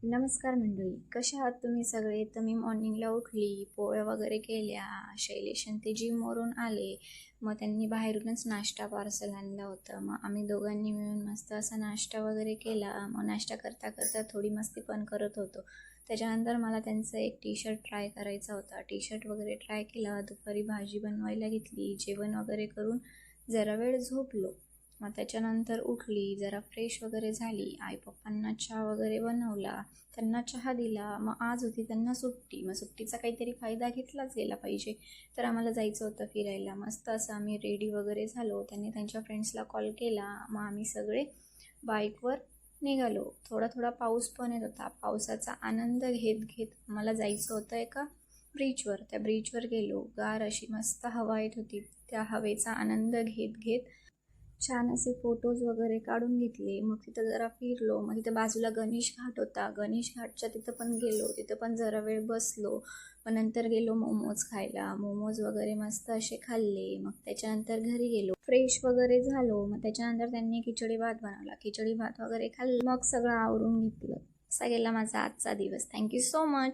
नमस्कार मंडळी, कशा आहात तुम्ही सगळे? तर मी मॉर्निंगला उठली, पोळ्या वगैरे केल्या, शैलेश आणि ते जिमवरून आले. मग त्यांनी बाहेरूनच नाश्ता पार्सल आणलं होतं. मग आम्ही दोघांनी मिळून मस्त असा नाश्ता वगैरे केला. मग नाश्ता करता करता थोडी मस्ती पण करत होतो. त्याच्यानंतर मला त्यांचं एक टी शर्ट ट्राय करायचा होता. टी शर्ट वगैरे ट्राय केला. दुपारी भाजी बनवायला घेतली. जेवण वगैरे करून जरा वेळ झोपलो. मग त्याच्यानंतर उठली, जरा फ्रेश वगैरे झाली. आई पप्पांना चहा वगैरे बनवला, त्यांना चहा दिला. मग आज होती त्यांना सुट्टी. मग सुट्टीचा काहीतरी फायदा घेतलाच गेला पाहिजे. तर आम्हाला जायचं होतं फिरायला. मस्त असं आम्ही रेडी वगैरे झालो. त्यांनी त्यांच्या फ्रेंड्सला कॉल केला. मग आम्ही सगळे बाईकवर निघालो. थोडा थोडा पाऊस पण येत होता. पावसाचा आनंद घेत घेत आम्हाला जायचं होतं एका ब्रिजवर. त्या ब्रिजवर गेलो. गार अशी मस्त हवा येत होती. त्या हवेचा आनंद घेत घेत छान असे फोटोज वगैरे काढून घेतले. मग तिथं जरा फिरलो. मग तिथं बाजूला गणेश घाट होता. गणेश घाटच्या तिथं पण गेलो. तिथं पण जरा वेळ बसलो. मग नंतर गेलो मोमोज खायला. मोमोज वगैरे मस्त असे खाल्ले. मग त्याच्यानंतर घरी गेलो. फ्रेश वगैरे झालो. मग त्याच्यानंतर त्यांनी खिचडी भात बनवला. खिचडी भात वगैरे खाल्लं. मग सगळं आवरून घेतलं. असा गेला माझा आजचा दिवस. Thank you so much.